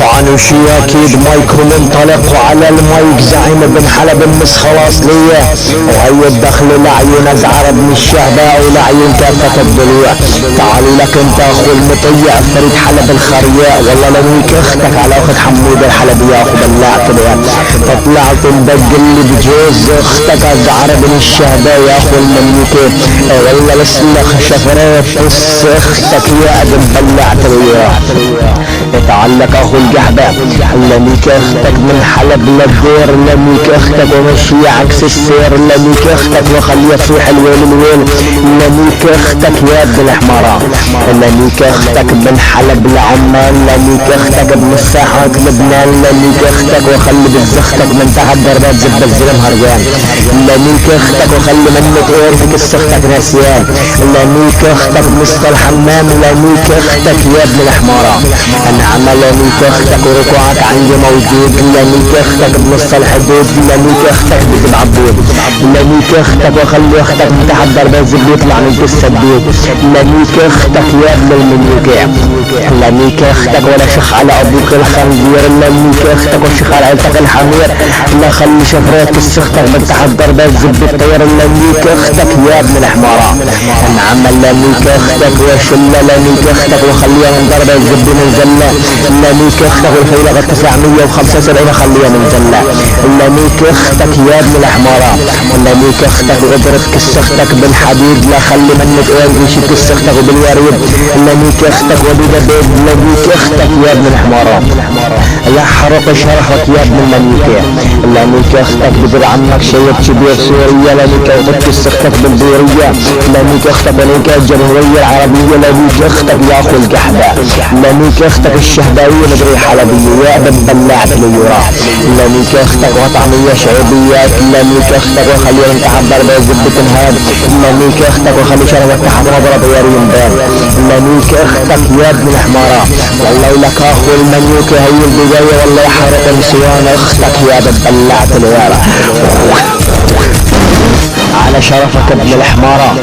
طبعا وشي اكيد مايكرو منطلق وعلى المايك زعيم ابن حلب المس خلاص ليا، وهي الدخل لعيون ازعر ابن الشهباء ولعيون كافة الضلوع. تعالي لك انت اخو المطيع فريد حلب الخرياء، والله لميك اختك على اخت حمود الحلبي يا اخو بلعت لها. فطلعت مدق اللي بجوز اختك ازعر ابن الشهباء يا اخو المملوكين، والله لسلخ شفرات بس اختك يا ادم بلعت لها. اتعلق اخو الجحبة لميك اختك من حلب للدير، لميك اختك ومشي عكس السير، لميك اختك وخليها تصيح الويل الويل، لميك اختك يا ابن الحمراء، لميك اختك من حلب لعمان، لميك اختك ابن الساحات لبنان، لميك اختك وخلي بزختك من تحت دربات زب الزلم هرجان، لميك اختك وخلي منك ايرتك السختك نسيان، لميك اختك مست الحمام، لميك اختك يا ابن الحمراء انعم، لميك اختك وركوعك عندي موجود، لميك اختك بنص الحدود، لميك اختك بتب عبود، لميك اختك وخلي اختك من تحت دربات زب يطلع من السبيل، لميك اختك يا ابن المملوكية، لميك اختك ولا شيخ على ابوك الخنزير، لميك اختك وشيخ على عيلتك الحمير، لا خلي شفرات السختك من تحت دربات زب الطير، لميك اختك يا ابن الحمارة انعم، لميك اختك وشلة، لميك اختك وخليها من دربات زب من زلة، لميك اختك والفيلة 975 خليها من زلة، لميك اختك يا ابن الحمارة، لميك اختك واضرب كسختك بالحديد، لا خلي منك ايه يشيل كسختك بالوريد، لميك اختك وديدة بيد، لميك اختك يا ابن الحمارة لا حرق شرفك يا ابن المملوكية، لميك اختك بدر عمك شيب كبير سوريا، لميك اختك كسختك بالبورية، لميك اختك وليك الجمهورية العربية، لميك اختك يا اخو الجحبة، لميك اختك الشهباوية مدري حلبية يا ابن بلعت ليورا، لميك اختك وطعمية شعبيات، لميك اختك وخلي انت حضر بزبة انهاد، لميك اختك وخلي شرفك تحت نظرة يارين بان، لميك اختك يا ابن الحمارة، والله لك اخو المملوك هي البداية، والله يحرق نسوان اختك يا ابن بلعت ليورا على شرفك ابن الحمارة.